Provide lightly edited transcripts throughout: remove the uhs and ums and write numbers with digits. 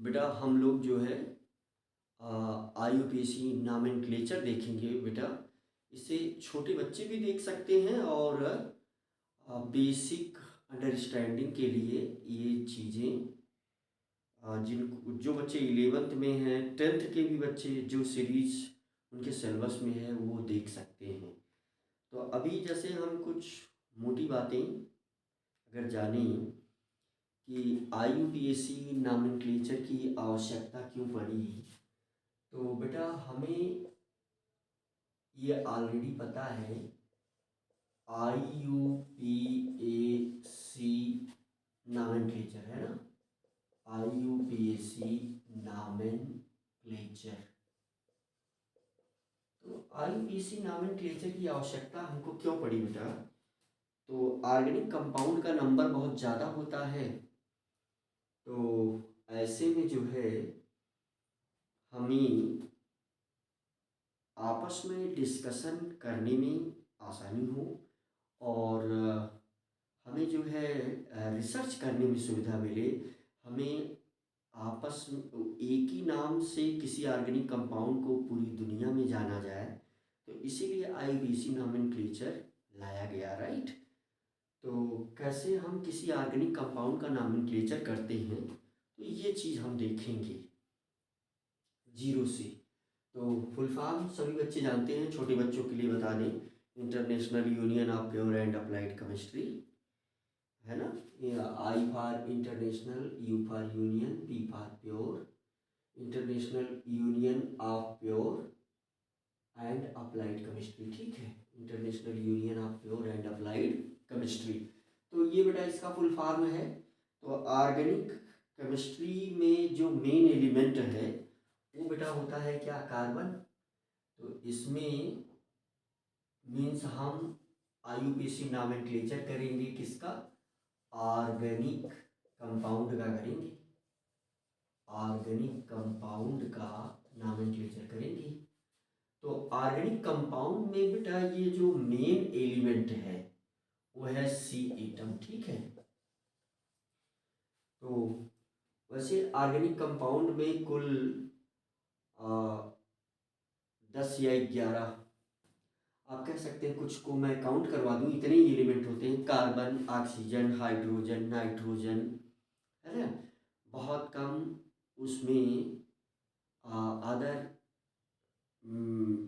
बेटा हम लोग जो है IUPAC नॉमेनक्लेचर देखेंगे बेटा। इसे छोटे बच्चे भी देख सकते हैं और बेसिक अंडरस्टैंडिंग के लिए ये चीज़ें जिन जो बच्चे 11th में हैं, 10th के भी बच्चे जो सीरीज उनके सिलेबस में है वो देख सकते हैं। तो अभी जैसे हम कुछ मोटी बातें अगर जानें कि IUPAC नॉमेनक्लेचर की आवश्यकता क्यों पड़ी, तो बेटा हमें ये ऑलरेडी पता है। IUPAC नॉमेनक्लेचर है ना, IUPAC नॉमेनक्लेचर। तो IUPAC नॉमेनक्लेचर की आवश्यकता हमको क्यों पड़ी बेटा? तो ऑर्गेनिक कंपाउंड का नंबर बहुत ज़्यादा होता है, तो ऐसे में जो है हमें आपस में डिस्कशन करने में आसानी हो और हमें जो है रिसर्च करने में सुविधा मिले। हमें आपस में एक ही नाम से किसी ऑर्गेनिक कंपाउंड को पूरी दुनिया में जाना जाए, तो इसीलिए IUPAC नॉमेनक्लेचर लाया गया, राइट। तो कैसे हम किसी ऑर्गेनिक कंपाउंड का नॉमेनक्लेचर करते हैं, तो ये चीज़ हम देखेंगे जीरो से। तो फुल फॉर्म सभी बच्चे जानते हैं, छोटे बच्चों के लिए बता दें, international union of pure and applied chemistry है ना। I for international, U for union, P for pure, international union of pure and applied chemistry, ठीक है, international union of pure and applied chemistry. तो ये बेटा इसका फुल फॉर्म है। तो ऑर्गेनिक केमिस्ट्री में जो मेन एलिमेंट है वो बेटा होता है क्या, कार्बन। तो इसमें मीन्स हम IUPAC नॉमेनक्लेचर करेंगे किसका, ऑर्गेनिक कंपाउंड का करेंगे, ऑर्गेनिक कंपाउंड का नॉमेनक्लेचर करेंगे। तो ऑर्गेनिक कंपाउंड में बेटा ये जो मेन एलिमेंट है वो है C एटम, ठीक है। तो वैसे ऑर्गेनिक कंपाउंड में कुल 10 या 11 आप कह सकते हैं, कुछ को मैं काउंट करवा दूं, इतने ही एलिमेंट होते हैं, कार्बन, ऑक्सीजन, हाइड्रोजन, नाइट्रोजन, है ना। बहुत कम उसमें अदर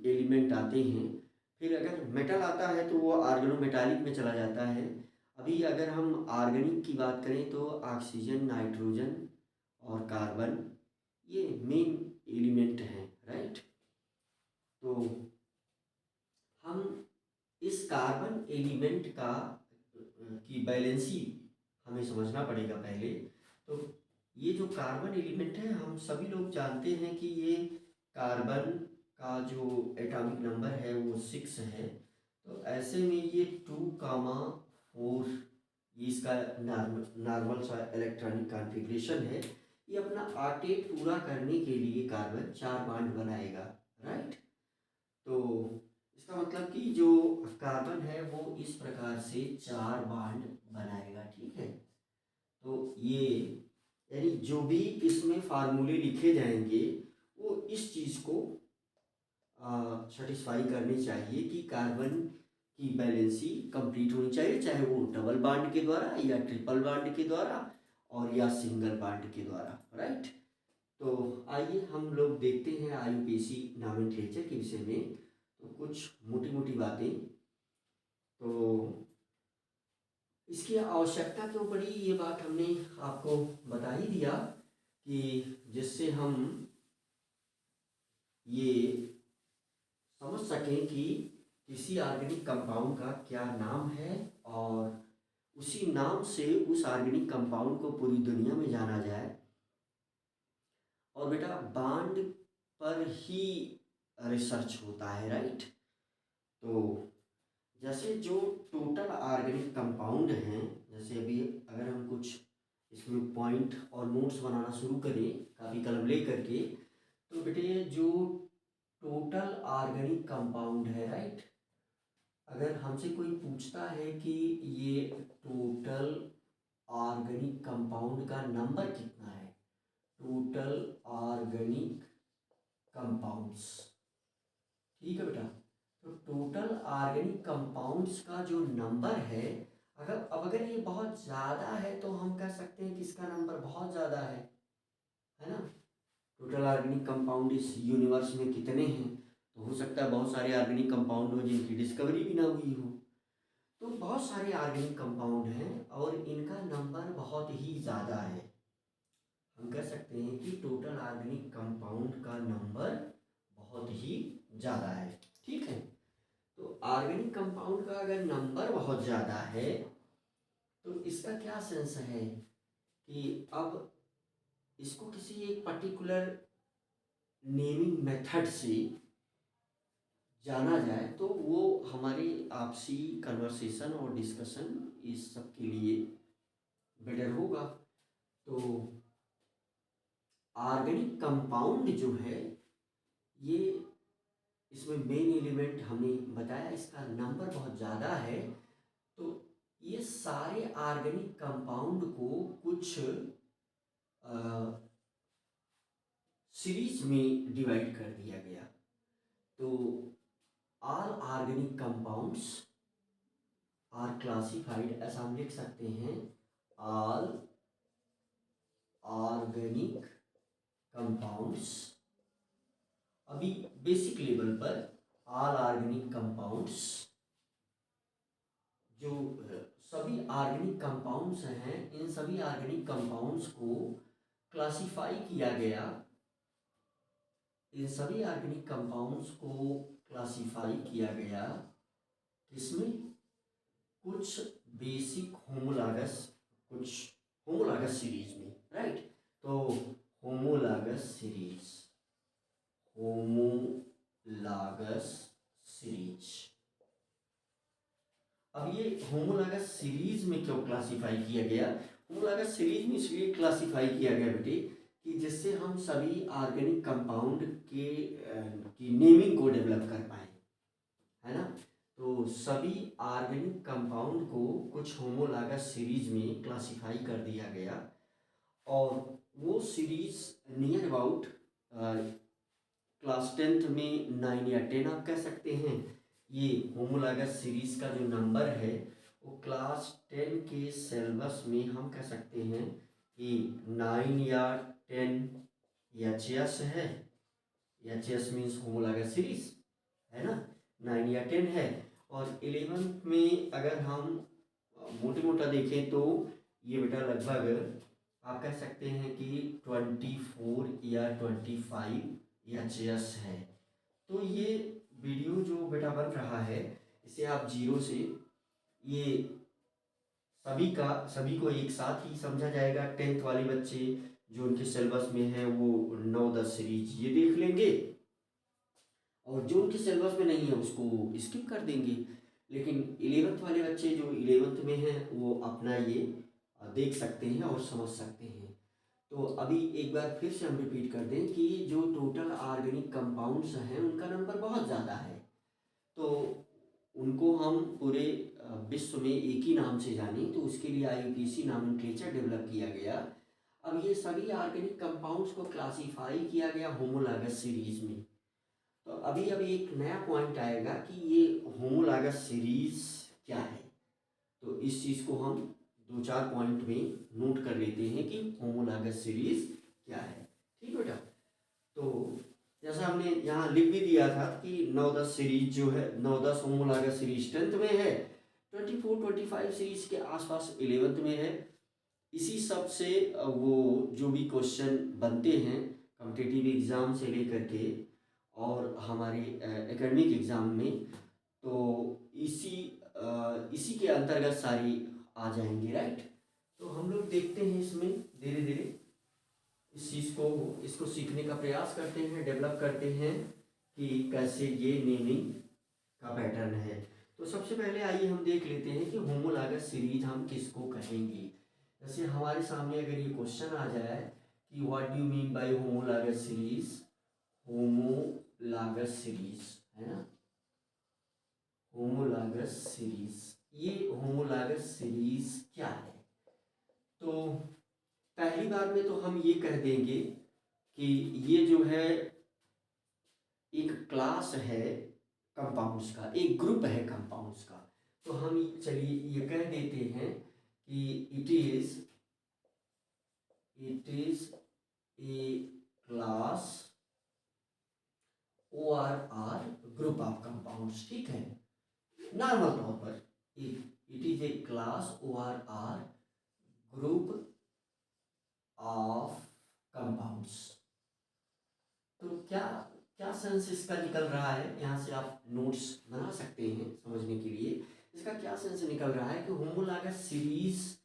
एलिमेंट आते हैं। फिर अगर मेटल आता है तो वो ऑर्गेनोमेटालिक में चला जाता है। अभी अगर हम ऑर्गेनिक की बात करें तो ऑक्सीजन, नाइट्रोजन और कार्बन ये मेन एलिमेंट हैं, राइट। तो हम इस कार्बन एलिमेंट का की बैलेंसी हमें समझना पड़ेगा पहले। तो ये जो कार्बन एलिमेंट है, हम सभी लोग जानते हैं कि ये कार्बन का जो एटॉमिक नंबर है वो 6 है। तो ऐसे में ये 2,4 ये इसका नॉर्मल सा इलेक्ट्रॉनिक कॉन्फ़िगरेशन है। ये अपना ऑक्टेट पूरा करने के लिए कार्बन 4 बॉन्ड बनाएगा, राइट। तो इसका मतलब कि जो कार्बन है वो इस प्रकार से 4 बॉन्ड बनाएगा, ठीक है। तो ये यानी जो भी इसमें फार्मूले लिखे जाएंगे वो इस चीज़ को सेटिस्फाई करनी चाहिए कि कार्बन की बैलेंसी कंप्लीट होनी चाहिए, चाहे वो डबल बॉन्ड के द्वारा या ट्रिपल बॉन्ड के द्वारा और या सिंगल बॉन्ड के द्वारा, राइट। तो आइए हम लोग देखते हैं IUPAC नॉमेनक्लेचर के विषय में। तो कुछ मोटी मोटी बातें। तो इसकी आवश्यकता क्यों पड़ी ये बात हमने आपको बता ही दिया कि जिससे हम ये समझ सकें कि किसी ऑर्गेनिक कंपाउंड का क्या नाम है और उसी नाम से उस ऑर्गेनिक कंपाउंड को पूरी दुनिया में जाना जाए। और बेटा बॉन्ड पर ही रिसर्च होता है, राइट। तो जैसे जो टोटल ऑर्गेनिक कंपाउंड हैं, जैसे अभी अगर हम कुछ इसमें पॉइंट और नोट्स बनाना शुरू करें काफ़ी कलम ले करके, तो बेटे जो टोटल ऑर्गेनिक कंपाउंड है, राइट, अगर हमसे कोई पूछता है कि ये टोटल ऑर्गेनिक कंपाउंड का नंबर कितना है, टोटल ऑर्गेनिक कंपाउंड्स। ठीक है बेटा, तो टोटल ऑर्गेनिक कंपाउंड्स का जो नंबर है, अगर ये बहुत ज़्यादा है तो हम कह सकते हैं कि इसका नंबर बहुत ज़्यादा है ना। टोटल ऑर्गेनिक कंपाउंड इस यूनिवर्स में कितने हैं, तो हो सकता है बहुत सारे ऑर्गेनिक कंपाउंड हो जिनकी डिस्कवरी भी ना हुई हो। तो बहुत सारे ऑर्गेनिक कंपाउंड हैं और इनका नंबर बहुत ही ज़्यादा है। हम कह सकते हैं कि टोटल ऑर्गेनिक कंपाउंड का नंबर बहुत ही ज़्यादा है। ठीक है, तो ऑर्गेनिक कंपाउंड का अगर नंबर बहुत ज़्यादा है तो इसका क्या सेंस है कि अब इसको किसी एक पर्टिकुलर नेमिंग मेथड से जाना जाए तो वो हमारी आपसी कन्वर्सेशन और डिस्कशन इस सब के लिए बेटर होगा। तो ऑर्गेनिक कंपाउंड जो है ये, इसमें मेन एलिमेंट हमें बताया, इसका नंबर बहुत ज़्यादा है। तो ये सारे ऑर्गेनिक कंपाउंड को कुछ सीरीज में डिवाइड कर दिया गया। तो all organic compounds are classified, ऐसा हम लिख सकते हैं, ऑल ऑर्गेनिक कंपाउंड्स। अभी बेसिक लेवल पर ऑल ऑर्गेनिक कंपाउंड्स, जो सभी ऑर्गेनिक कंपाउंड्स हैं, इन सभी ऑर्गेनिक कंपाउंड्स को क्लासिफाई किया गया। इन सभी ऑर्गेनिक कंपाउंड्स को क्लासिफाई किया गया किसमें, कुछ बेसिक होमोलॉगस, कुछ होमोलॉगस सीरीज में, राइट। तो होमोलॉगस सीरीज, होमोलॉगस सीरीज। अब ये होमोलॉगस सीरीज में क्यों क्लासिफाई किया गया, होमोलॉगस सीरीज में इसलिए क्लासिफाई किया गया बेटे कि जिससे हम सभी ऑर्गेनिक कंपाउंड के की नेमिंग को डेवलप कर पाए, है ना। तो सभी ऑर्गेनिक कंपाउंड को कुछ होमोलॉगस सीरीज में क्लासिफाई कर दिया गया और वो series near about class 10th में 9 या 10 आप कह सकते हैं। ये होमोलॉगस सीरीज का जो नंबर है वो क्लास 10 के सिलेबस में हम कह सकते हैं कि 9 या 10 एच है। एच मीन्स होमोलॉगस सीरीज, है ना, 9 या 10 है। और 11th में अगर हम मोटे मोटा देखें तो ये बेटा लगभग आप कह सकते हैं कि 24 या 25 एच है। तो ये वीडियो जो बेटा बन रहा है इसे आप जीरो से, ये सभी को एक साथ ही समझा जाएगा। 10th वाले बच्चे जो उनके सिलेबस में है वो 9-10 सीरीज ये देख लेंगे और जो उनके सिलेबस में नहीं है उसको स्किप कर देंगे। लेकिन 11th वाले बच्चे जो 11th में हैं वो अपना ये देख सकते हैं और समझ सकते हैं। तो अभी एक बार फिर से हम रिपीट कर दें कि जो टोटल ऑर्गेनिक कंपाउंड्स हैं उनका नंबर बहुत ज़्यादा है। तो उनको हम पूरे विश्व में एक ही नाम से जानें तो उसके लिए IUPAC नॉमेनक्लेचर डेवलप किया गया। अब ये सभी ऑर्गेनिक कंपाउंड्स को क्लासीफाई किया गया होमोलॉगस सीरीज में। तो अभी एक नया पॉइंट आएगा कि ये होमोलॉगस सीरीज क्या है। तो इस चीज़ को हम 2-4 पॉइंट में नोट कर लेते हैं कि होमोलॉगस सीरीज क्या है। ठीक बेटा, तो जैसा हमने यहाँ लिख भी दिया था कि 9-10 सीरीज जो है, 9-10 होमोलॉगस सीरीज 10th में है, 24-25 सीरीज के आसपास 11th में है। इसी सब से वो जो भी क्वेश्चन बनते हैं कॉम्पिटिटिव एग्ज़ाम से लेकर के और हमारे एकेडमिक एग्ज़ाम में, तो इसी के अंतर्गत सारी आ जाएंगी, राइट। तो हम लोग देखते हैं इसमें धीरे धीरे इस चीज़ को, इसको सीखने का प्रयास करते हैं, डेवलप करते हैं कि कैसे ये नेमिंग का पैटर्न है। तो सबसे पहले आइए हम देख लेते हैं कि होमोलॉगस सीरीज हम किसको कहेंगे। जैसे हमारे सामने अगर ये क्वेश्चन आ जाए कि what do you mean by homologous series, homologous series, है ना, होमोलॉगस सीरीज, ये होमोलॉगस सीरीज क्या है। तो पहली बार में तो हम ये कह देंगे कि ये जो है एक क्लास है कंपाउंड्स का, एक ग्रुप है कंपाउंड्स का। तो हम चलिए ये कह देते हैं कि it is a class OR group of compounds, ठीक है। नॉर्मल तौर पर it is a class OR group of compounds. तो क्या क्या सेंस इसका निकल रहा है, यहाँ से आप नोट्स बना सकते हैं समझने के लिए। इसका क्या सेंस निकल रहा है कि होमोलॉगस सीरीज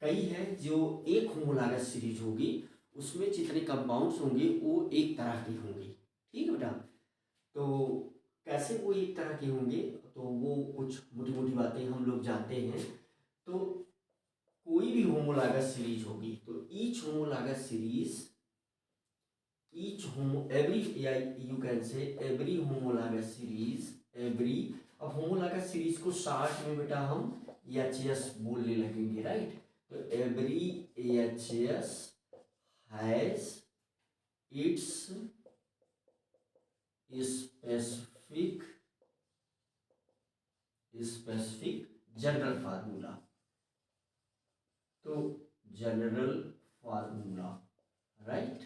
कई है, जो एक होमोलॉगस सीरीज होगी उसमें जितने कंपाउंड्स होंगे वो एक तरह के होंगे, ठीक है बेटा। तो कैसे वो एक तरह के होंगे, तो वो कुछ मोटी मोटी बातें हम लोग जानते हैं। तो कोई भी होमोलॉगस सीरीज होगी तो each homologous series every, yeah, you can say every homologous series, every, अब homologous series को शॉर्ट में बेटा हम एच बोलने लगेंगे, राइट। तो every H has its specific general formula. तो जनरल फार्मूला, राइट।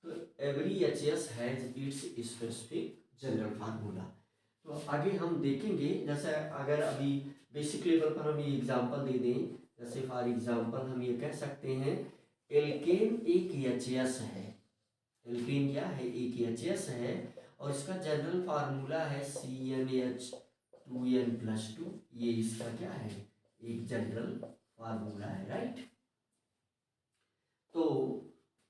तो every H S has its specific general formula. तो आगे हम देखेंगे, जैसे अगर अभी बेसिक लेवल पर हम ये एग्जांपल दे दें, जैसे फॉर एग्जांपल हम ये कह सकते हैं एल्केन एक एच एस है। एल्केन क्या है, एक एच एस है, और इसका जनरल फार्मूला है CnH2n+2। ये इसका क्या है, एक जनरल फार्मूला है, राइट। तो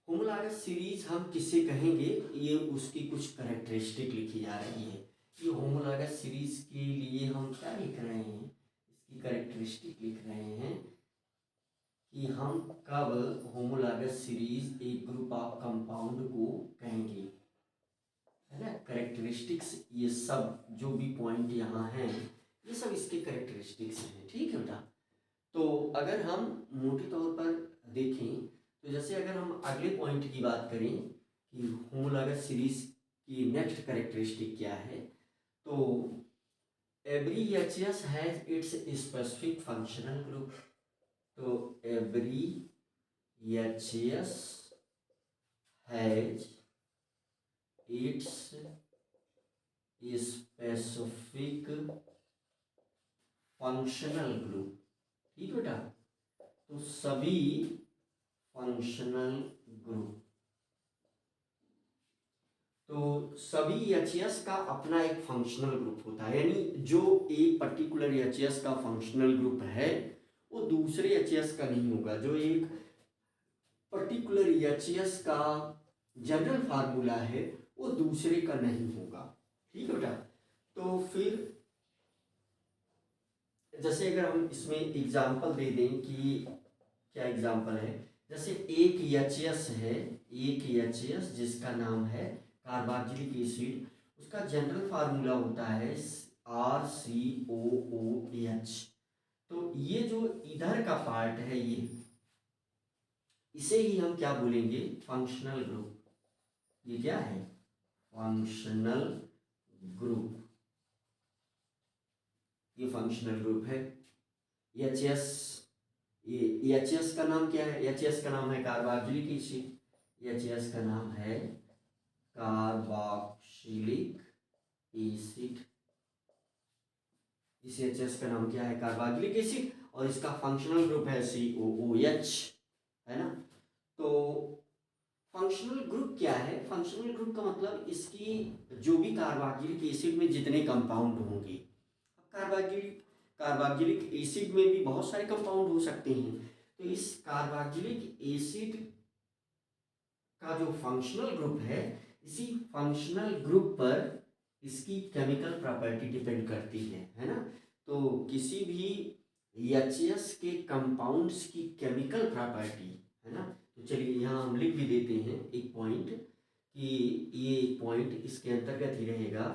होमोलॉगस सीरीज हम किसे कहेंगे, ये उसकी कुछ कैरेक्टरिस्टिक लिखी जा रही है। ये होमोलॉगस सीरीज के लिए हम क्या लिख रहे हैं, इसकी कैरेक्टरिस्टिक लिख रहे हैं कि हम कब होमोलॉगस सीरीज एक ग्रुप ऑफ कंपाउंड को कहेंगे, है ना। कैरेक्टरिस्टिक्स, ये सब जो भी पॉइंट यहाँ हैं ये सब इसके कैरेक्टरिस्टिक्स हैं, ठीक है बेटा। तो अगर हम मोटे तौर पर देखें, तो जैसे अगर हम अगले पॉइंट की बात करें कि होमोलॉगस सीरीज की नेक्स्ट कैरेक्टरिस्टिक क्या है, तो every H S has its specific functional group. तो every H S has its specific functional group, ठीक बेटा। तो सभी फंक्शनल ग्रुप, तो सभी एच का अपना एक फंक्शनल ग्रुप होता है, यानी जो एक पर्टिकुलर एच का फंक्शनल ग्रुप है वो दूसरे एच का नहीं होगा। जो एक पर्टिकुलर एच का जनरल फार्मूला है वो दूसरे का नहीं होगा, ठीक है बेटा। तो फिर जैसे अगर हम इसमें एग्जांपल दे दें कि क्या एग्जांपल है, जैसे एक एच है, एक एच जिसका नाम है कार्बोक्सिलिक एसिड, उसका जनरल फार्मूला होता है RCOOH। तो ये जो इधर का पार्ट है इसे ही हम क्या बोलेंगे, फंक्शनल ग्रुप। ये क्या है, फंक्शनल ग्रुप, ये फंक्शनल ग्रुप है। एच का नाम क्या है, एच का नाम है कार्बोक्सिलिक एसिड, एच का नाम है कार्बोक्सिलिक एसिड। इस एच का नाम क्या है, कार्बोक्सिलिक एसिड, और इसका फंक्शनल ग्रुप है COOH, है ना। तो फंक्शनल ग्रुप क्या है, फंक्शनल ग्रुप का मतलब इसकी जो भी कार्बोक्सिलिक एसिड में जितने कंपाउंड होंगे, कार्बोक्सिलिक एसिड में भी बहुत सारे कंपाउंड हो सकते हैं। तो इस कार्बोक्सिलिक एसिड का जो फंक्शनल ग्रुप है, इसी फंक्शनल ग्रुप पर इसकी केमिकल प्रॉपर्टी डिपेंड करती है ना। तो किसी भी एच के कंपाउंड्स की केमिकल प्रॉपर्टी, है ना। तो चलिए यहाँ हम लिख भी देते हैं एक पॉइंट कि ये पॉइंट इसके अंतर्गत ही रहेगा।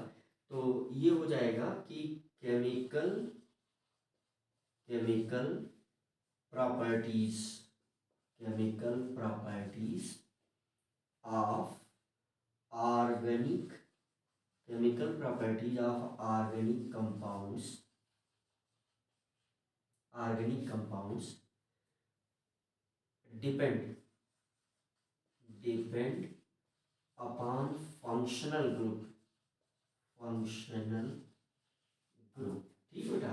तो ये हो जाएगा कि chemical properties, chemical properties of organic chemical properties of organic compounds depend upon functional group ठीक बेटा।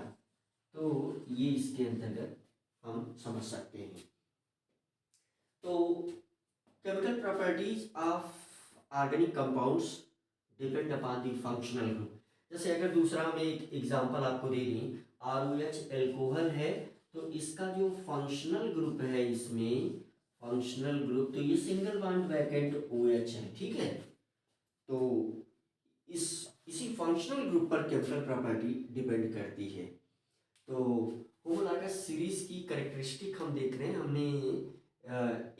तो ये इसके अंतर्गत हम समझ सकते हैं। तो chemical properties of organic compounds depend upon the functional group. जैसे अगर दूसरा हम एक एग्जांपल आपको दे दें, ROH एल्कोहल है, तो इसका जो फंक्शनल ग्रुप है, इसमें फंक्शनल ग्रुप, तो ये सिंगल बॉन्ड वैकेंट OH है, ठीक है। तो इसी फंक्शनल ग्रुप पर केमिकल प्रॉपर्टी डिपेंड करती है। तो होमोलॉगस सीरीज की कैरेक्टरिस्टिक हम देख रहे हैं। हमने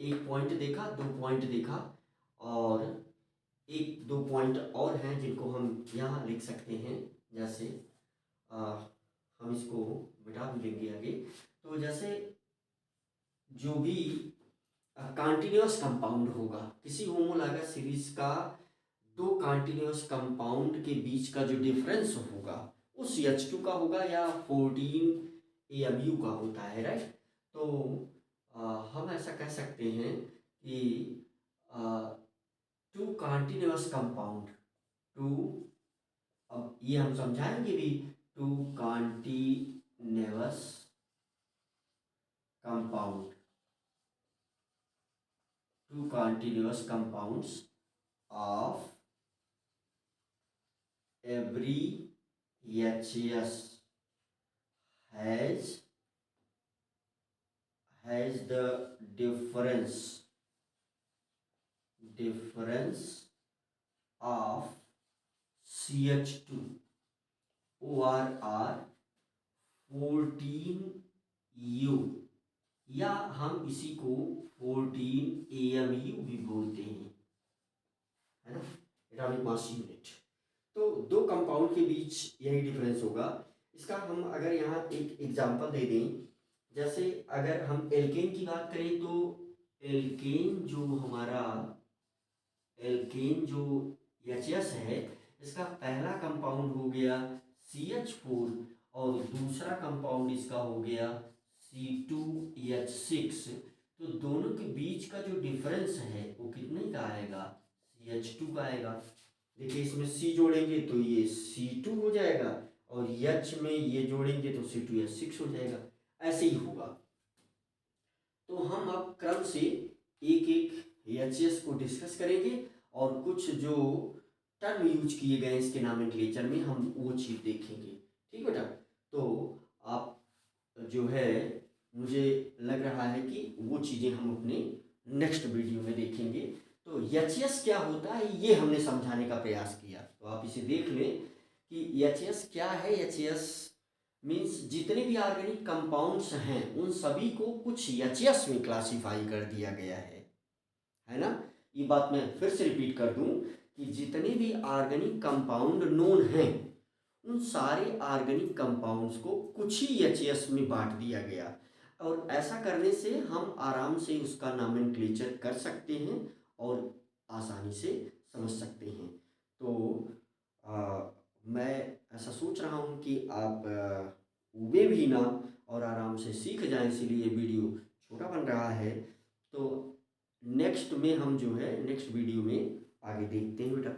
एक पॉइंट देखा, 2 पॉइंट देखा, और एक 2 पॉइंट और हैं जिनको हम यहाँ लिख सकते हैं। जैसे हम इसको मिटा भी लेंगे आगे। तो जैसे जो भी कंटिन्यूअस कंपाउंड होगा, किसी होमोलॉगस सीरीज का 2 कंटिन्यूअस कंपाउंड के बीच का जो डिफरेंस होगा वो CH2 का होगा या 14 AMU का होता है, राइट। तो हम ऐसा कह सकते हैं कि 2 कंटिन्यूअस कंपाउंड, अब ये हम समझाएंगे भी, 2 continuous compound, 2 continuous compounds of every HCS has the difference of CH2 ORR 14U, या हम इसी को 14 AMU भी बोलते हैं, है ना, एटॉमिक मास यूनिट। तो 2 कंपाउंड के बीच यही डिफरेंस होगा। इसका हम अगर यहाँ एक एग्जांपल दे दें, जैसे अगर हम एल्केन की बात करें, तो एल्केन जो HCS है, इसका पहला कंपाउंड हो गया CH4 और दूसरा कंपाउंड इसका हो गया C2H6। तो दोनों के बीच का जो डिफरेंस है वो कितने का आएगा, CH2 का आएगा। देखिए इसमें C जोड़ेंगे तो ये C2 हो जाएगा, और H में ये जोड़ेंगे तो C2H6 हो जाएगा। ऐसे ही होगा। तो हम अब क्रम से एक एक HCS को डिस्कस करेंगे, और कुछ जो टर्म यूज किए गए इसके नॉमेनक्लेचर में हम वो चीज़ देखेंगे, ठीक बेटा। तो आप जो है, मुझे लग रहा है कि वो चीज़ें हम अपने नेक्स्ट वीडियो में देखेंगे। तो HCS क्या होता है ये हमने समझाने का प्रयास किया। तो आप इसे देख लें कि HCS क्या है। HCS मीन्स जितने भी ऑर्गेनिक कंपाउंड्स हैं उन सभी को कुछ HCS में क्लासीफाई कर दिया गया है ना। ये बात मैं फिर से रिपीट कर दूं कि जितने भी ऑर्गेनिक कंपाउंड नोन हैं उन सारे ऑर्गेनिक कंपाउंड्स को कुछ ही HCS में बांट दिया गया, और ऐसा करने से हम आराम से उसका नॉमेनक्लेचर कर सकते हैं और आसानी से समझ सकते हैं। तो मैं ऐसा सोच रहा हूँ कि आप वे भी ना और आराम से सीख जाएं, इसीलिए ये वीडियो छोटा बन रहा है। तो नेक्स्ट में हम जो है नेक्स्ट वीडियो में आगे देखते हैं बेटा।